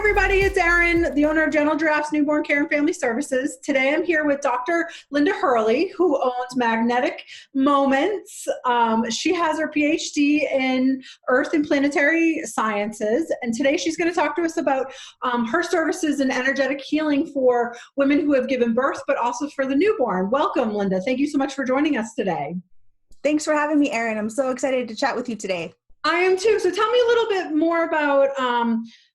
everybody, it's Erin, the owner of Gentle Giraffes Newborn Care and Family Services. Today I'm here with Dr. Linda Hurley, who owns Magnetic Moments. She has her PhD in Earth and Planetary Sciences, and today she's going to talk to us about her services in energetic healing for women who have given birth, but also for the newborn. Welcome, Linda. Thank you so much for joining us today. Thanks for having me, Erin. I'm so excited to chat with you today. I am too. So tell me a little bit more about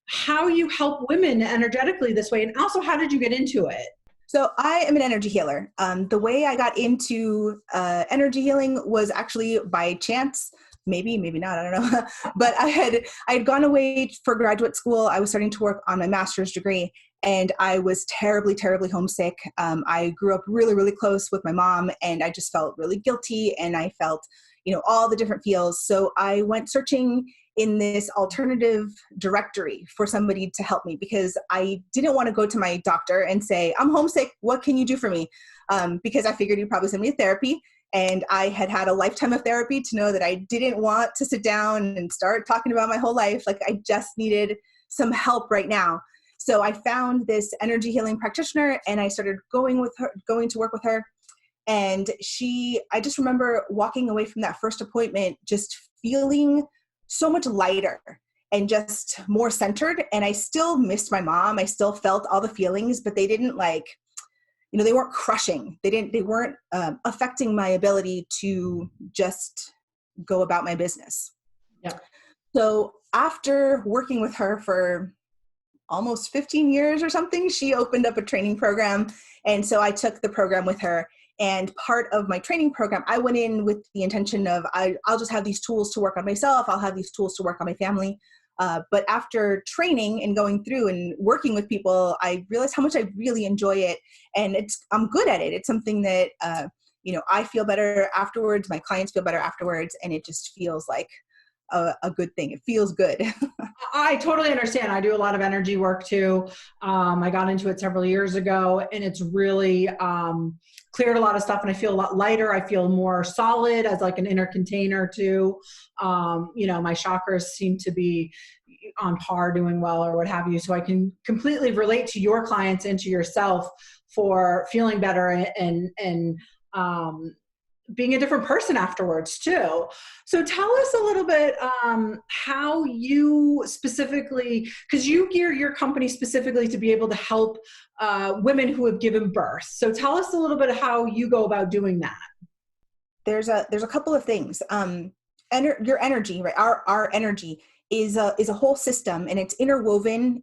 how you help women energetically this way, and also how did you get into it? So I am an energy healer. The way I got into energy healing was actually by chance. Maybe not, I don't know. But I had gone away for graduate school. I was starting to work on my master's degree, and I was terribly, terribly homesick. I grew up really, really close with my mom, and I just felt really guilty, and I felt, all the different feels. So I went searching in this alternative directory for somebody to help me, because I didn't want to go to my doctor and say, I'm homesick, what can you do for me? Because I figured he'd probably send me to therapy. And I had had a lifetime of therapy to know that I didn't want to sit down and start talking about my whole life. Like, I just needed some help right now. So I found this energy healing practitioner, and I started going to work with her. And I just remember walking away from that first appointment just feeling so much lighter and just more centered. And I still missed my mom. I still felt all the feelings, but they didn't they weren't crushing. They weren't affecting my ability to just go about my business. Yeah. So after working with her for almost 15 years or something, she opened up a training program. And so I took the program with her. And part of my training program, I went in with the intention of, I'll just have these tools to work on myself. I'll have these tools to work on my family. But after training and going through and working with people, I realized how much I really enjoy it. And I'm good at it. It's something that, I feel better afterwards. My clients feel better afterwards. And it just feels like a good thing. It feels good. I totally understand. I do a lot of energy work too. I got into it several years ago, and it's really cleared a lot of stuff, and I feel a lot lighter. I feel more solid as like an inner container too. My chakras seem to be on par, doing well, or what have you. So I can completely relate to your clients and to yourself for feeling better and being a different person afterwards too. So tell us a little bit how you specifically, because you gear your company specifically to be able to help women who have given birth. So tell us a little bit of how you go about doing that. There's a couple of things. Your energy, right? Our energy is a whole system, and it's interwoven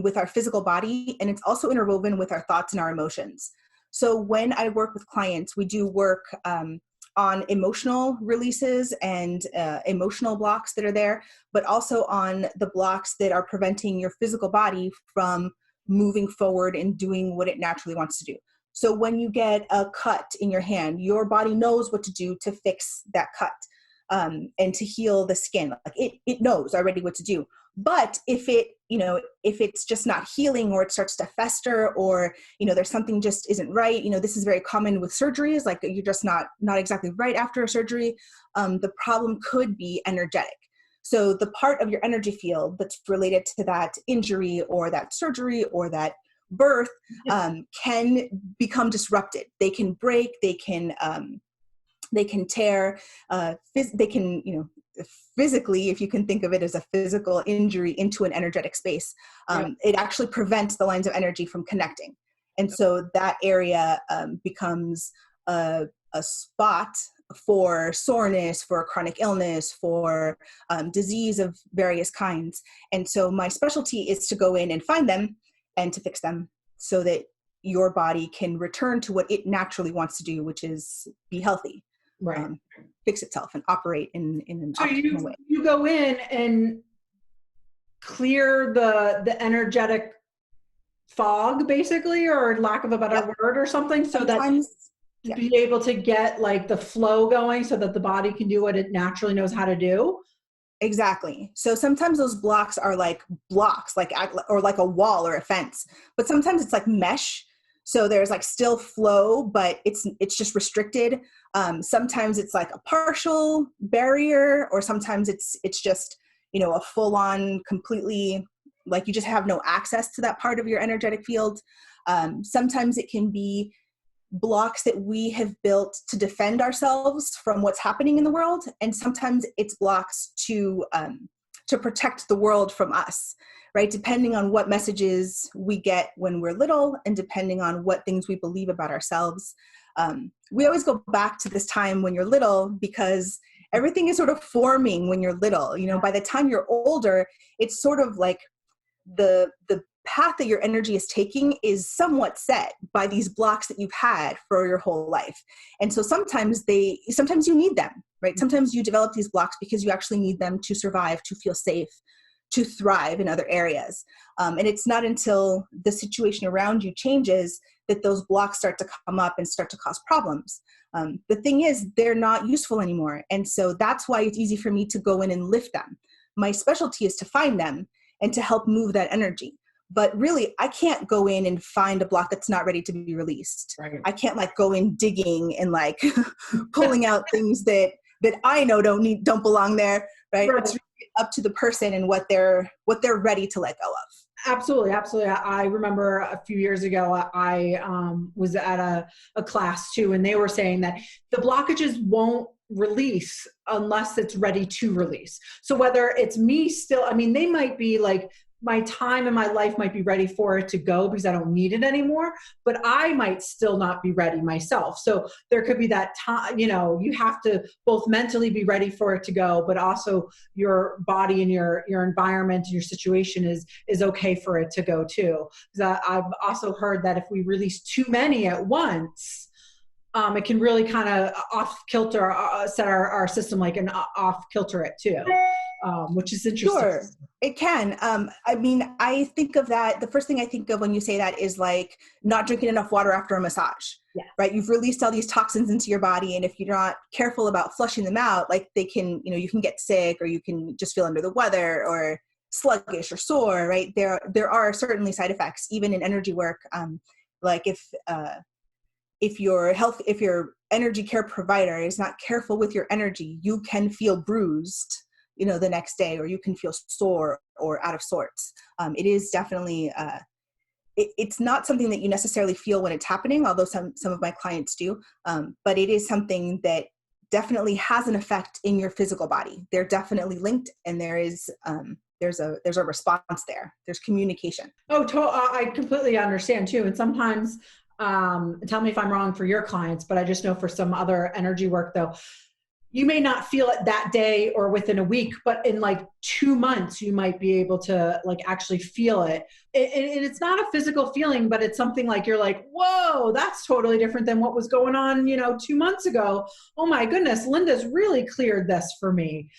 with our physical body, and it's also interwoven with our thoughts and our emotions. So when I work with clients, we do work on emotional releases and emotional blocks that are there, but also on the blocks that are preventing your physical body from moving forward and doing what it naturally wants to do. So when you get a cut in your hand, your body knows what to do to fix that cut and to heal the skin. Like it knows already what to do. But if it's just not healing, or it starts to fester, or, there's something just isn't right, this is very common with surgeries, like you're just not exactly right after a surgery. The problem could be energetic. So the part of your energy field that's related to that injury or that surgery or that birth can become disrupted. They can break, they can tear, they can, physically, if you can think of it as a physical injury into an energetic space, it actually prevents the lines of energy from connecting. And so that area becomes a spot for soreness, for chronic illness, for disease of various kinds. And so my specialty is to go in and find them and to fix them so that your body can return to what it naturally wants to do, which is be healthy. Right. Fix itself and operate in an optimal way. You go in and clear the energetic fog, basically, or lack of a better word or something, so sometimes, that to be able to get like the flow going so that the body can do what it naturally knows how to do. Exactly. So sometimes those blocks are like blocks, or like a wall or a fence, but sometimes it's like mesh. So there's like still flow, but it's just restricted. Sometimes it's like a partial barrier, or sometimes it's just, a full on completely like you just have no access to that part of your energetic field. Sometimes it can be blocks that we have built to defend ourselves from what's happening in the world. And sometimes it's blocks to protect the world from us, right? Depending on what messages we get when we're little and depending on what things we believe about ourselves. We always go back to this time when you're little because everything is sort of forming when you're little. You know, by the time you're older, it's sort of like the path that your energy is taking is somewhat set by these blocks that you've had for your whole life. And so sometimes you need them, right? Sometimes you develop these blocks because you actually need them to survive, to feel safe, to thrive in other areas. And it's not until the situation around you changes that those blocks start to come up and start to cause problems. The thing is, they're not useful anymore. And so that's why it's easy for me to go in and lift them. My specialty is to find them and to help move that energy. But really, I can't go in and find a block that's not ready to be released. Right. I can't like go in digging and like pulling out things that I know don't belong there. Right. It's really up to the person and what they're ready to let go of. Absolutely. Absolutely. I remember a few years ago, I was at a class too, and they were saying that the blockages won't release unless it's ready to release. So whether it's me still, I mean, they might be like, my time in my life might be ready for it to go because I don't need it anymore, but I might still not be ready myself. So there could be that time, you know, you have to both mentally be ready for it to go, but also your body and your environment and your situation is okay for it to go too. Because I've also heard that if we release too many at once, it can really kind of off kilter, set our system like an off kilter it too, which is interesting. Sure, it can. I mean, I think of that. The first thing I think of when you say that is like not drinking enough water after a massage, right? You've released all these toxins into your body. And if you're not careful about flushing them out, like they can, you know, you can get sick or you can just feel under the weather or sluggish or sore, right? There are certainly side effects, even in energy work. Like if your energy care provider is not careful with your energy, you can feel bruised, you know, the next day, or you can feel sore or out of sorts. It is definitely, it's not something that you necessarily feel when it's happening, although some of my clients do, but it is something that definitely has an effect in your physical body. They're definitely linked, and there's a response there. There's communication. Oh, I completely understand too. And sometimes, tell me if I'm wrong for your clients, but I just know for some other energy work though, you may not feel it that day or within a week, but in like 2 months, you might be able to like actually feel it. And it's not a physical feeling, but it's something like you're like, whoa, that's totally different than what was going on, you know, 2 months ago. Oh my goodness, Linda's really cleared this for me.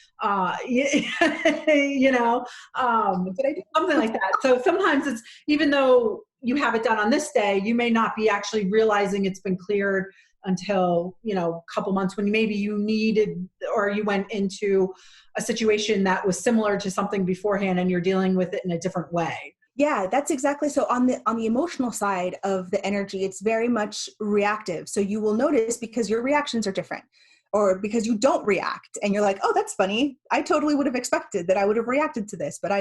You know, something like that. So sometimes it's, even though you have it done on this day, you may not be actually realizing it's been cleared until, you know, a couple months when maybe you needed, or you went into a situation that was similar to something beforehand and you're dealing with it in a different way. Yeah, that's exactly. So on the emotional side of the energy, it's very much reactive. So you will notice because your reactions are different, or because you don't react and you're like, oh, that's funny. I totally would have expected that I would have reacted to this, but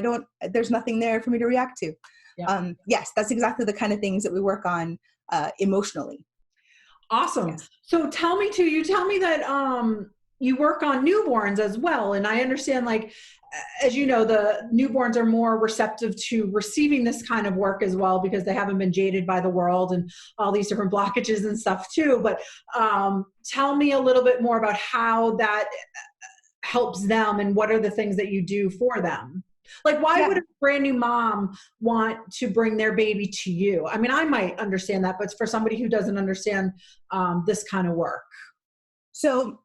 there's nothing there for me to react to. Yeah. Yes, that's exactly the kind of things that we work on emotionally. Awesome. Yes. So you tell me that you work on newborns as well. And I understand, like, as you know, the newborns are more receptive to receiving this kind of work as well, because they haven't been jaded by the world and all these different blockages and stuff too. But tell me a little bit more about how that helps them and what are the things that you do for them? Like, why would a brand new mom want to bring their baby to you? I mean, I might understand that, but for somebody who doesn't understand this kind of work. So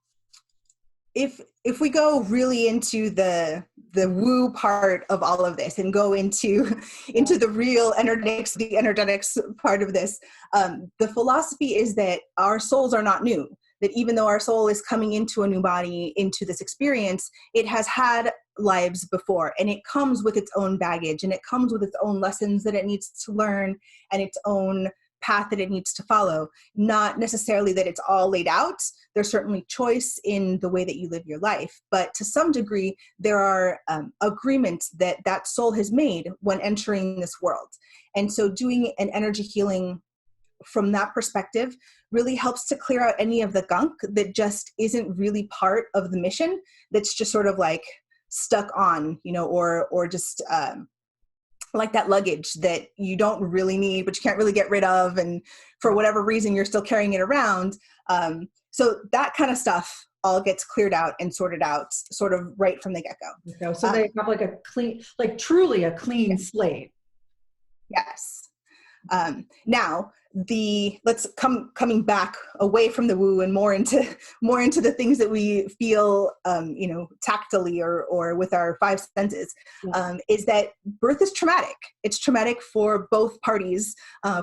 if we go really into the woo part of all of this and go into the real the energetics part of this, the philosophy is that our souls are not new. That even though our soul is coming into a new body, into this experience, it has had lives before, and it comes with its own baggage, and it comes with its own lessons that it needs to learn, and its own path that it needs to follow. Not necessarily that it's all laid out. There's certainly choice in the way that you live your life, but to some degree, there are agreements that that soul has made when entering this world. And so doing an energy healing from that perspective really helps to clear out any of the gunk that just isn't really part of the mission, that's just sort of like stuck on, or just like that luggage that you don't really need, but you can't really get rid of. And for whatever reason, you're still carrying it around. So that kind of stuff all gets cleared out and sorted out sort of right from the get-go. So they have like a clean, like truly a clean slate. Yes. Now let's coming back away from the woo and more into the things that we feel, tactily or with our five senses, is that birth is traumatic. It's traumatic for both parties,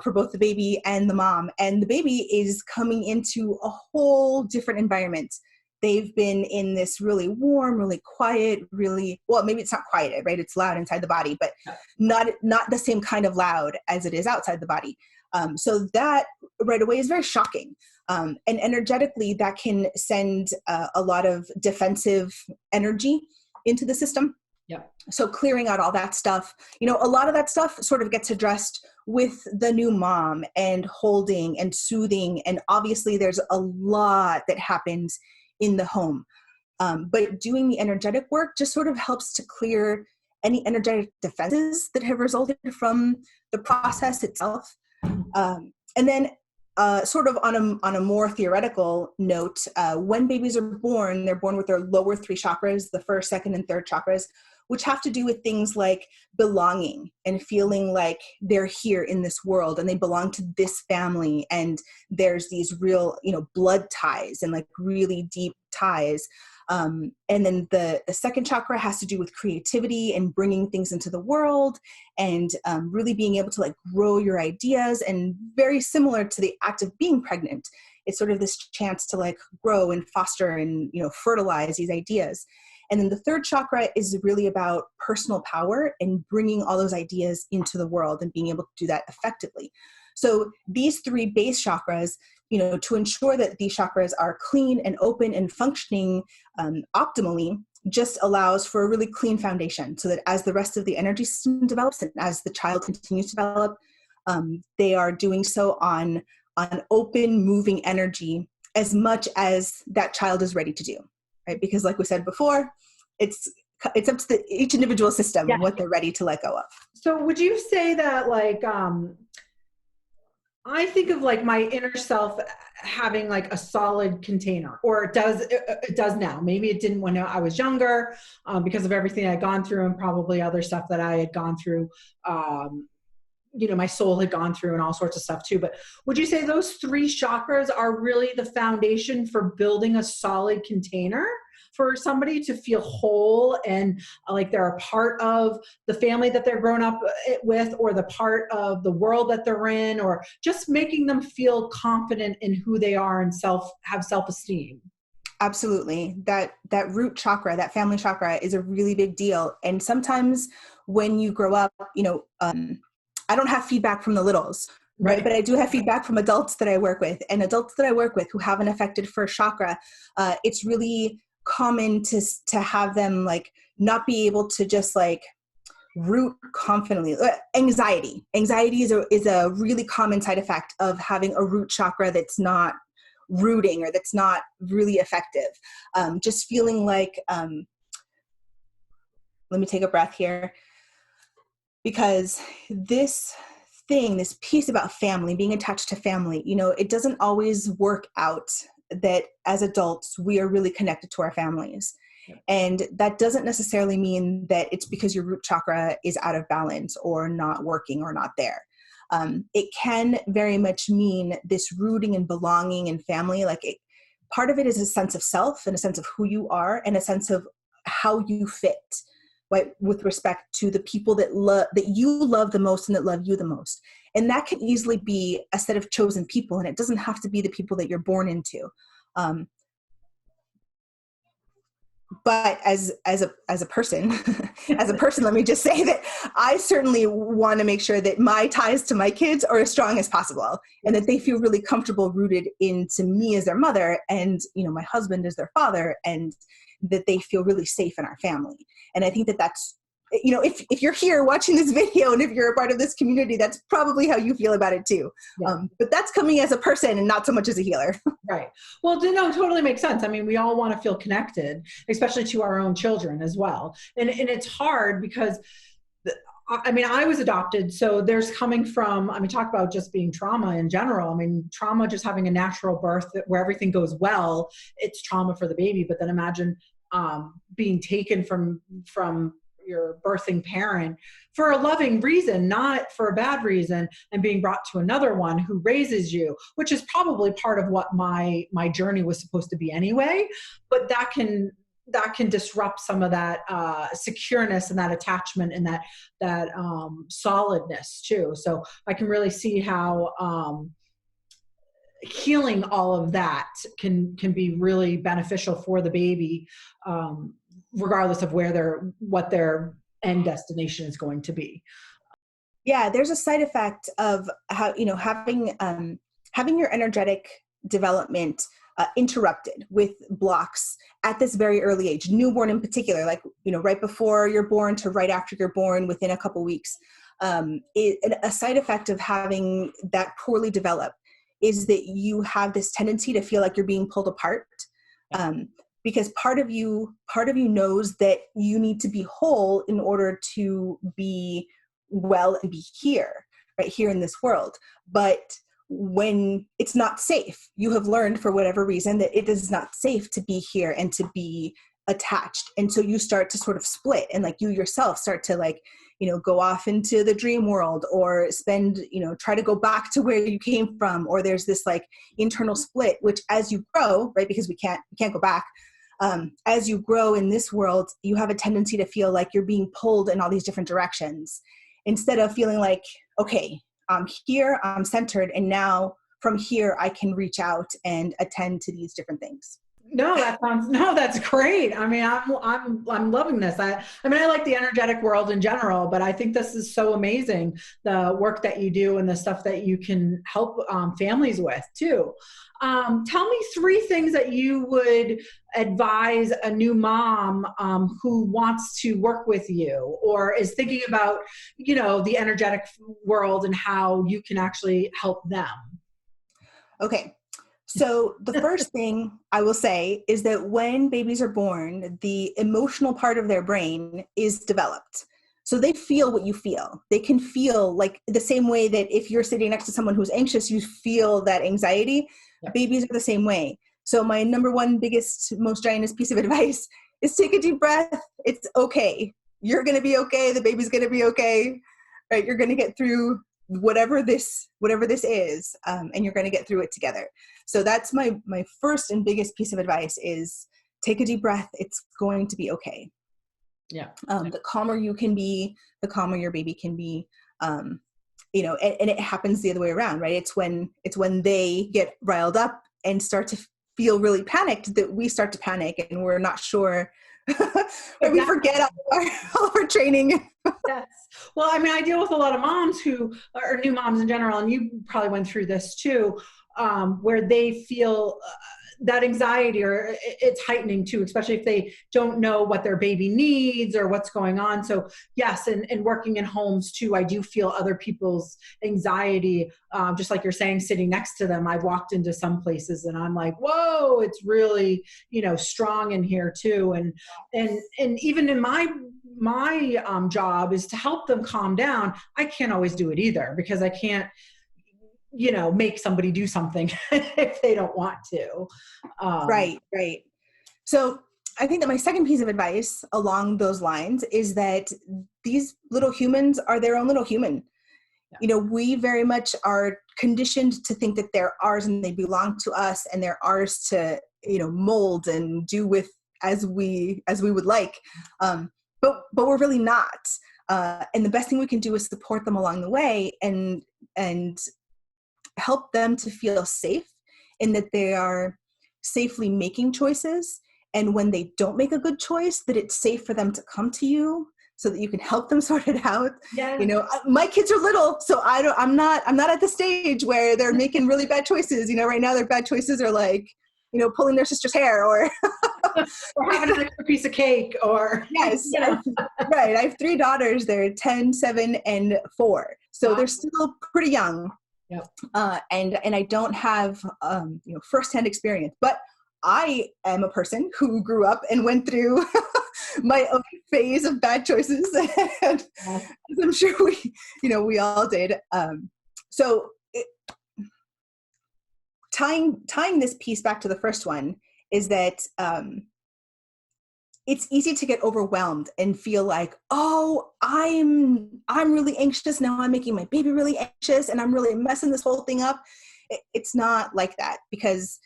for both the baby and the mom, and the baby is coming into a whole different environment. They've been in this really warm, really quiet, well, maybe it's not quiet, right? It's loud inside the body, but not the same kind of loud as it is outside the body. So that right away is very shocking. And energetically, that can send a lot of defensive energy into the system. Yeah. So clearing out all that stuff, a lot of that stuff sort of gets addressed with the new mom and holding and soothing. And obviously there's a lot that happens in the home. But doing the energetic work just sort of helps to clear any energetic defenses that have resulted from the process itself. And then sort of on a more theoretical note, when babies are born, they're born with their lower three chakras, the first, second, and third chakras, which have to do with things like belonging and feeling like they're here in this world and they belong to this family. And there's these real, blood ties and like really deep ties. And then the second chakra has to do with creativity and bringing things into the world and really being able to like grow your ideas, and very similar to the act of being pregnant. It's sort of this chance to like grow and foster and, fertilize these ideas. And then the third chakra is really about personal power and bringing all those ideas into the world and being able to do that effectively. So these three base chakras, to ensure that these chakras are clean and open and functioning optimally, just allows for a really clean foundation, so that as the rest of the energy system develops and as the child continues to develop, they are doing so on open, moving energy as much as that child is ready to do. Right? Because like we said before, it's up to each individual system and what they're ready to let go of. So would you say that like, I think of like my inner self having like a solid container, or it does now. Maybe it didn't when I was younger, because of everything I'd gone through and probably other stuff that I had gone through, my soul had gone through and all sorts of stuff too. But would you say those three chakras are really the foundation for building a solid container for somebody to feel whole and like they're a part of the family that they're grown up with, or the part of the world that they're in, or just making them feel confident in who they are and have self-esteem? Absolutely. That root chakra, that family chakra, is a really big deal. And sometimes when you grow up, I don't have feedback from the littles, right? But I do have feedback from adults that I work with, and adults that I work with who have an affected first chakra. It's really common to have them like not be able to just like root confidently. Anxiety is a really common side effect of having a root chakra that's not rooting or that's not really effective. Just feeling like, let me take a breath here, because this piece about family, being attached to family, it doesn't always work out that as adults, we are really connected to our families. And that doesn't necessarily mean that it's because your root chakra is out of balance or not working or not there. It can very much mean this rooting and belonging and family. Part of it is a sense of self and a sense of who you are and a sense of how you fit, right, with respect to the people that you love the most and that love you the most. And that can easily be a set of chosen people, and it doesn't have to be the people that you're born into. But as a person, as a person, let me just say that I certainly want to make sure that my ties to my kids are as strong as possible, and that they feel really comfortable rooted into me as their mother, and my husband as their father, and that they feel really safe in our family. And I think that that's, if you're here watching this video and if you're a part of this community, that's probably how you feel about it too. Yeah. But that's coming as a person and not so much as a healer. Right. Well, no, totally makes sense. I mean, we all want to feel connected, especially to our own children as well. And it's hard because, I was adopted. So there's coming from, talk about just being trauma in general. Trauma, just having a natural birth where everything goes well, it's trauma for the baby. But then imagine being taken from your birthing parent for a loving reason, not for a bad reason, and being brought to another one who raises you, which is probably part of what my journey was supposed to be anyway. But that can disrupt some of that secureness and that attachment and that solidness too. So I can really see how healing all of that can be really beneficial for the baby, regardless of what their end destination is going to be. Yeah, there's a side effect of how having your energetic development interrupted with blocks at this very early age, newborn in particular, like right before you're born to right after you're born, within a couple weeks. A side effect of having that poorly developed is that you have this tendency to feel like you're being pulled apart. Because part of you knows that you need to be whole in order to be well and be here, right here in this world. But when it's not safe, you have learned for whatever reason that it is not safe to be here and to be attached. And so you start to sort of split, and like you yourself start to go off into the dream world, or try to go back to where you came from. Or there's this internal split, which as you grow, right, because we can't go back. As you grow in this world, you have a tendency to feel like you're being pulled in all these different directions, instead of feeling like, okay, I'm here, I'm centered, and now from here I can reach out and attend to these different things. That's great. I'm loving this. I like the energetic world in general, but I think this is so amazing, the work that you do and the stuff that you can help families with too. Tell me 3 things that you would advise a new mom who wants to work with you or is thinking about, the energetic world and how you can actually help them. Okay. So the first thing I will say is that when babies are born, the emotional part of their brain is developed. So they feel what you feel. They can feel like the same way that if you're sitting next to someone who's anxious, you feel that anxiety. Yeah. Babies are the same way. So my number one, biggest, most giantest piece of advice is take a deep breath. It's okay. You're going to be okay. The baby's going to be okay, right? You're going to get through whatever this is, and you're going to get through it together. So that's my first and biggest piece of advice is take a deep breath. It's going to be okay. Yeah. The calmer you can be, the calmer your baby can be. And it happens the other way around, right? It's when they get riled up and start to feel really panicked that we start to panic, and we're not sure. Exactly. We forget all of our training. Yes. Well, I deal with a lot of moms who are new moms in general, and you probably went through this too, where they feel that anxiety, or it's heightening too, especially if they don't know what their baby needs or what's going on. So yes, and working in homes too, I do feel other people's anxiety, just like you're saying, sitting next to them. I've walked into some places and I'm like, whoa, it's really, strong in here too. And even in my job is to help them calm down. I can't always do it either, because I can't, make somebody do something if they don't want to. Right. So I think that my second piece of advice along those lines is that these little humans are their own little human. Yeah. We very much are conditioned to think that they're ours and they belong to us, and they're ours to, mold and do with as we would like. But we're really not. And the best thing we can do is support them along the way and help them to feel safe, in that they are safely making choices, And when they don't make a good choice, that it's safe for them to come to you so that you can help them sort it out. Yeah. You know, my kids are little, so I'm not at the stage where they're making really bad choices. You know, right now their bad choices are like, you know, pulling their sister's hair or or having an extra piece of cake or yes, you know. right. I have 3 daughters. They're 10, 7, and 4. So Wow. they're still pretty young. Yep. And I don't have you know, firsthand experience, but I am a person who grew up and went through my own phase of bad choices, and as I'm sure we all did. So tying this piece back to the first one is that it's easy to get overwhelmed and feel like, oh, I'm really anxious now. I'm making my baby really anxious, and I'm really messing this whole thing up. It's not like that, because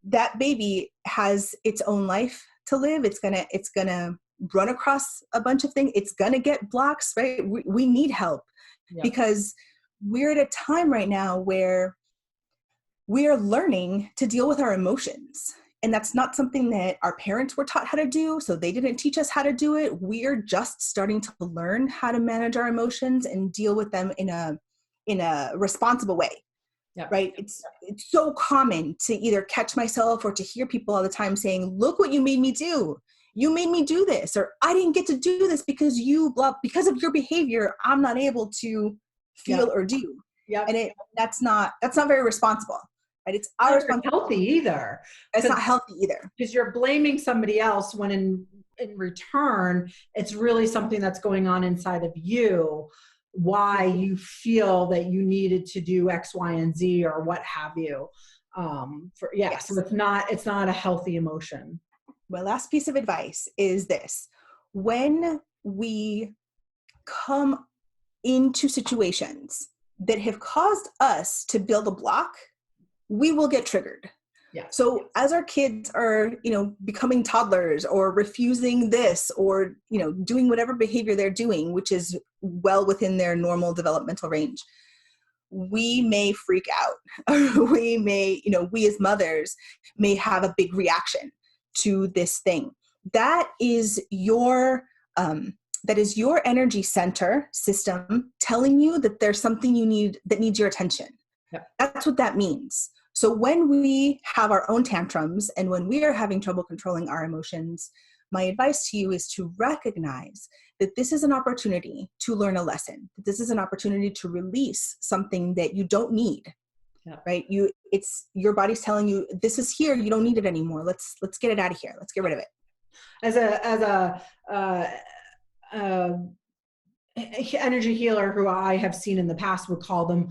that baby has its own life to live. It's gonna run across a bunch of things. It's gonna get blocks, right? We need help. Yep. Because we're at a time right now where we are learning to deal with our emotions. And that's not something that our parents were taught how to do, so they didn't teach us how to do it. We're just starting to learn how to manage our emotions and deal with them in a responsible way. Yep. Right? It's so common to either catch myself or to hear people all the time saying, look what you made me do. You made me do this, or I didn't get to do this because because of your behavior, I'm not able to feel or do. Yeah. And that's not very responsible. Right? It's our responsibility. Healthy either. It's not healthy either. Because you're blaming somebody else when in return, it's really something that's going on inside of you, why you feel that you needed to do X, Y, and Z or what have you. Yes. So it's not a healthy emotion. My last piece of advice is this: when we come into situations that have caused us to build a block, we will get triggered. Yeah. So as our kids are, becoming toddlers or refusing this or, doing whatever behavior they're doing, which is well within their normal developmental range, we may freak out. We may, we as mothers may have a big reaction to this thing. That is your energy center system telling you that there's something you need that needs your attention. Yeah. That's what that means. So when we have our own tantrums and when we are having trouble controlling our emotions, my advice to you is to recognize that this is an opportunity to learn a lesson. That this is an opportunity to release something that you don't need. Yeah. Right? It's your body's telling you this is here. You don't need it anymore. Let's get it out of here. Let's get rid of it. As a energy healer who I have seen in the past would call them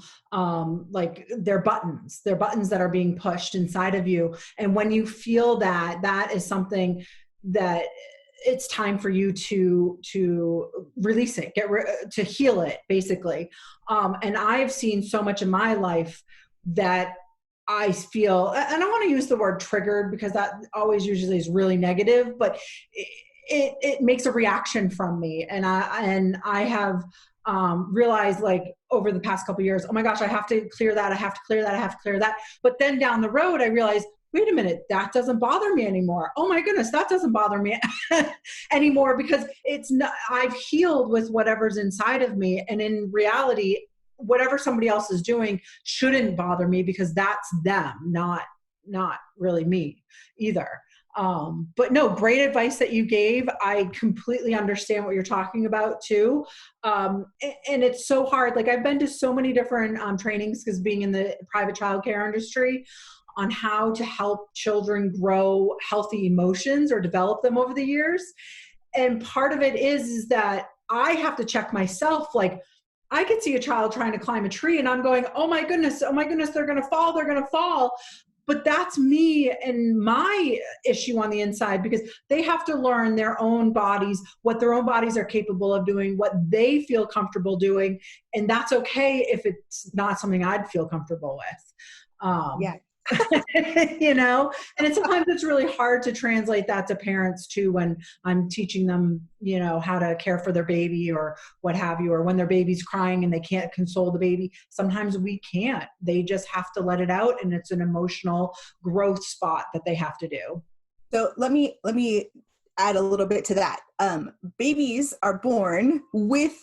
like they're buttons that are being pushed inside of you. And when you feel that is something that it's time for you to release it, to heal it, basically. And I've seen so much in my life that I feel, and I don't want to use the word triggered because that always usually is really negative, but it makes a reaction from me. And I have realized, like, over the past couple of years, oh my gosh, I have to clear that. I have to clear that. I have to clear that. But then down the road, I realized, wait a minute, that doesn't bother me anymore. Oh my goodness, that doesn't bother me anymore, because it's not, I've healed with whatever's inside of me. And in reality, whatever somebody else is doing shouldn't bother me because that's them, not really me either. But no, great advice that you gave. I completely understand what you're talking about too. And it's so hard. Like, I've been to so many different trainings, because being in the private childcare industry, on how to help children grow healthy emotions or develop them over the years. And part of it is that I have to check myself. Like, I could see a child trying to climb a tree and I'm going, oh my goodness, they're going to fall. But that's me and my issue on the inside, because they have to learn their own bodies, what their own bodies are capable of doing, what they feel comfortable doing. And that's okay if it's not something I'd feel comfortable with. Yeah. And sometimes it's really hard to translate that to parents too, when I'm teaching them, how to care for their baby or what have you, or when their baby's crying and they can't console the baby. Sometimes we can't. They just have to let it out, and it's an emotional growth spot that they have to do. So let me add a little bit to that. Babies are born with,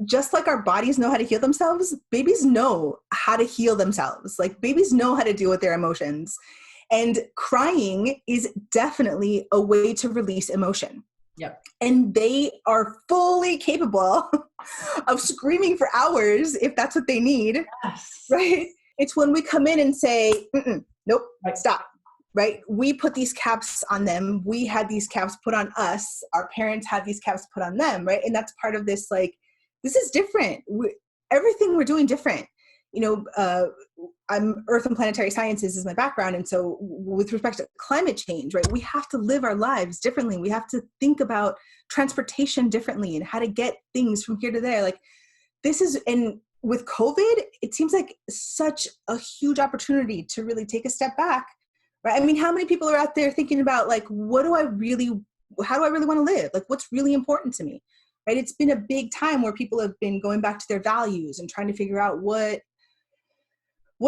just like our bodies know how to heal themselves, babies know how to heal themselves. Like babies know how to deal with their emotions. And crying is definitely a way to release emotion. Yep. And they are fully capable of screaming for hours if that's what they need. Yes. Right? It's when we come in and say, nope, Right. stop. Right? We put these caps on them. We had these caps put on us. Our parents had these caps put on them. Right? And that's part of this, like, this is different. Everything we're doing different. I'm Earth and Planetary Sciences is my background. And so with respect to climate change, right, we have to live our lives differently. We have to think about transportation differently and how to get things from here to there. Like this is, and with COVID, it seems like such a huge opportunity to really take a step back, right? I mean, how many people are out there thinking about like, how do I really want to live? Like what's really important to me, right? It's been a big time where people have been going back to their values and trying to figure out what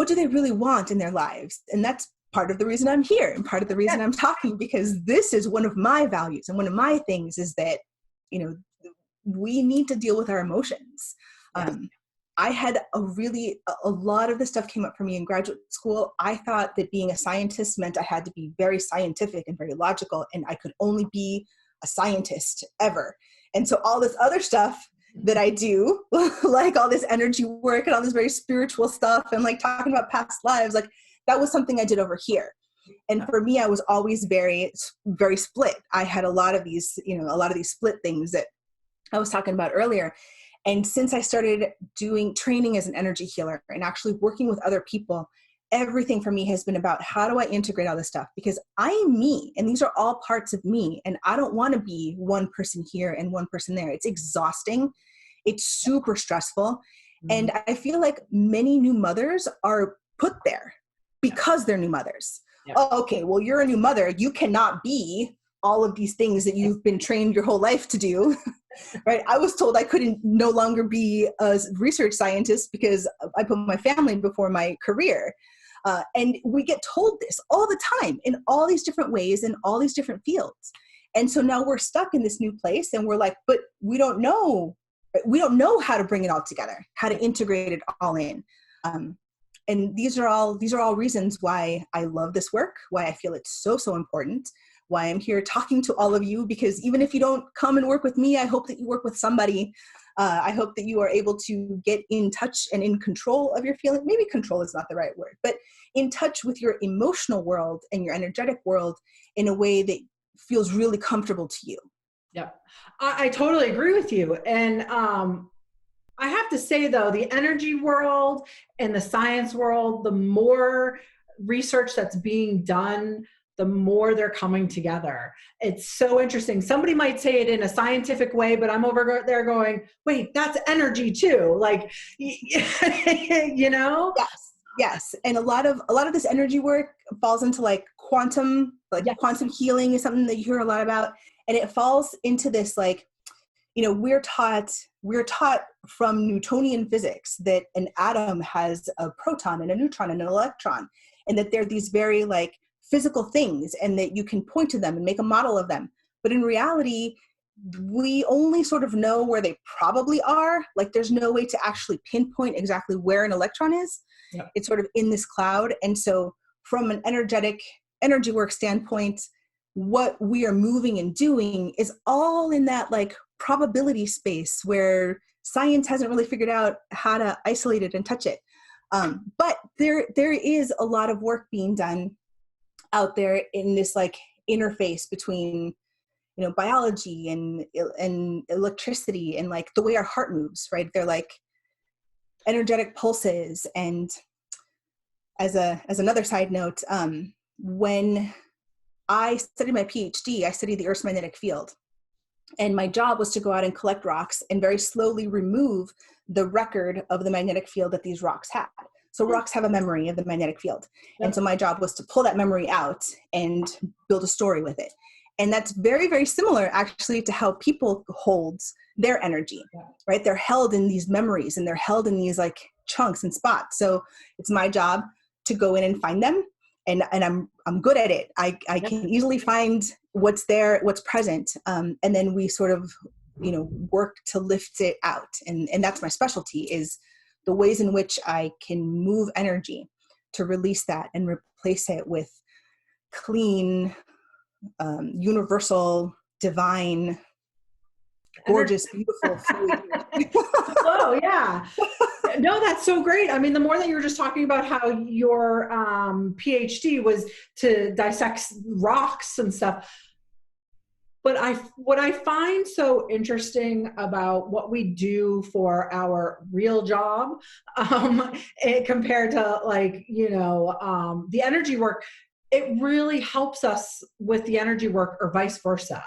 do they really want in their lives? And that's part of the reason I'm here and part of the reason I'm talking, because this is one of my values. And one of my things is that, we need to deal with our emotions. Yes. I had a lot of this stuff came up for me in graduate school. I thought that being a scientist meant I had to be very scientific and very logical, and I could only be a scientist ever. And so all this other stuff that I do, like all this energy work and all this very spiritual stuff and like talking about past lives, like that was something I did over here. And for me, I was always very, very split. I had a lot of these split things that I was talking about earlier. And since I started doing training as an energy healer and actually working with other people, everything for me has been about how do I integrate all this stuff? Because I am me, and these are all parts of me. And I don't want to be one person here and one person there. It's exhausting. It's super stressful. Mm-hmm. And I feel like many new mothers are put there because they're new mothers. Yeah. Oh, okay, well, you're a new mother. You cannot be all of these things that you've been trained your whole life to do, right? I was told I couldn't no longer be a research scientist because I put my family before my career. And we get told this all the time in all these different ways in all these different fields. And so now we're stuck in this new place and we're like, but we don't know how to bring it all together, how to integrate it all in. And these are all reasons why I love this work, why I feel it's so, so important, why I'm here talking to all of you, because even if you don't come and work with me, I hope that you work with somebody. I hope that you are able to get in touch and in control of your feeling. Maybe control is not the right word, but in touch with your emotional world and your energetic world in a way that feels really comfortable to you. Yep. I totally agree with you. And I have to say, though, the energy world and the science world, the more research that's being done, the more they're coming together. It's so interesting. Somebody might say it in a scientific way, but I'm over there going, wait, that's energy too. Like, Yes. And a lot of this energy work falls into like quantum, quantum healing is something that you hear a lot about. And it falls into this, like, we're taught from Newtonian physics that an atom has a proton and a neutron and an electron, and that they're these very like physical things and that you can point to them and make a model of them. But in reality, we only sort of know where they probably are. Like there's no way to actually pinpoint exactly where an electron is. Yeah. It's sort of in this cloud. And so from an energy work standpoint, what we are moving and doing is all in that like probability space where science hasn't really figured out how to isolate it and touch it. But there is a lot of work being done out there in this like interface between, biology and electricity and like the way our heart moves, right? They're like energetic pulses. And as another side note, when I studied my PhD, I studied the Earth's magnetic field. And my job was to go out and collect rocks and very slowly remove the record of the magnetic field that these rocks had. So rocks have a memory of the magnetic field. Yep. And so my job was to pull that memory out and build a story with it. And that's very, very similar actually to how people hold their energy, right? They're held in these memories and they're held in these like chunks and spots. So it's my job to go in and find them and I'm good at it. I can easily find what's there, what's present, and then we sort of, work to lift it out. And that's my specialty, is the ways in which I can move energy to release that and replace it with clean, universal, divine, gorgeous, beautiful fluid. Oh, yeah. No, that's so great. I mean, the more that you were just talking about how your PhD was to dissect rocks and stuff. But what I find so interesting about what we do for our real job, compared to the energy work, it really helps us with the energy work, or vice versa.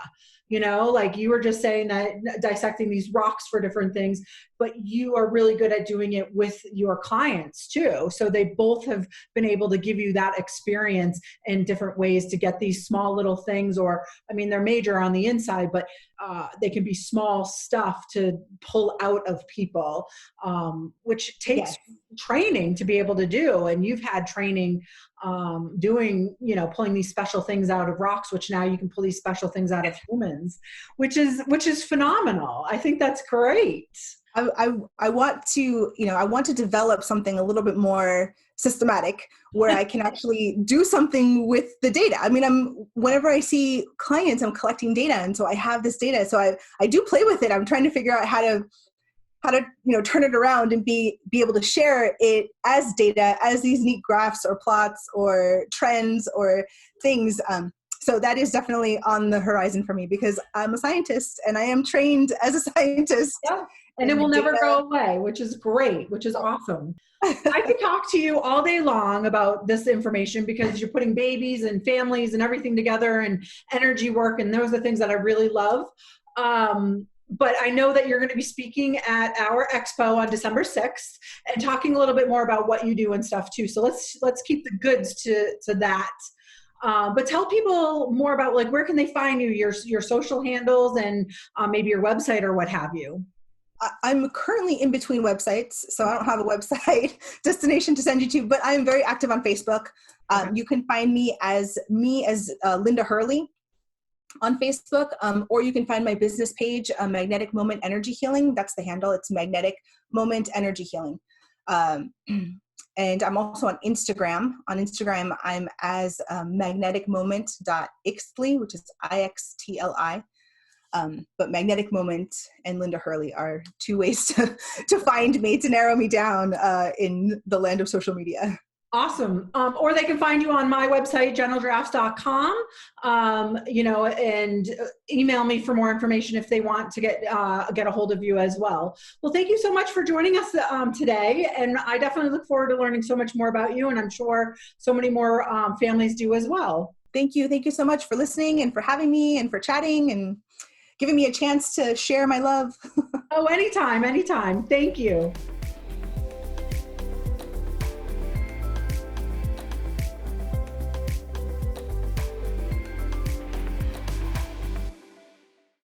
Like you were just saying that dissecting these rocks for different things, but you are really good at doing it with your clients too. So they both have been able to give you that experience in different ways to get these small little things, or, I mean, they're major on the inside, but they can be small stuff to pull out of people, which takes training to be able to do. And you've had training doing, pulling these special things out of rocks, which now you can pull these special things out of humans, which is phenomenal. I think that's great. I want to develop something a little bit more systematic, where I can actually do something with the data. I mean, whenever I see clients, I'm collecting data. And so I have this data. So I do play with it. I'm trying to figure out how to turn it around and be able to share it as data, as these neat graphs or plots or trends or things. So that is definitely on the horizon for me, because I'm a scientist and I am trained as a scientist. Yeah. And it will never go away, which is great, which is awesome. I could talk to you all day long about this information, because you're putting babies and families and everything together, and energy work. And those are things that I really love. But I know that you're going to be speaking at our expo on December 6th and talking a little bit more about what you do and stuff too. So let's keep the goods to that. But tell people more about, like, where can they find you, your social handles, and maybe your website or what have you. I'm currently in between websites, so I don't have a website destination to send you to, but I'm very active on Facebook. You can find me as Linda Hurley on Facebook, or you can find my business page, Magnetic Moment Energy Healing. That's the handle. It's Magnetic Moment Energy Healing. And I'm also on Instagram. On Instagram, I'm as magneticmoment.ixtli, which is IXTLI. But Magnetic Moment and Linda Hurley are two ways to find me, to narrow me down in the land of social media. Awesome. Or they can find you on my website, generaldrafts.com, and email me for more information if they want to get a hold of you as well. Well, thank you so much for joining us today. And I definitely look forward to learning so much more about you. And I'm sure so many more families do as well. Thank you. Thank you so much for listening and for having me and for chatting and giving me a chance to share my love. Oh, anytime. Thank you.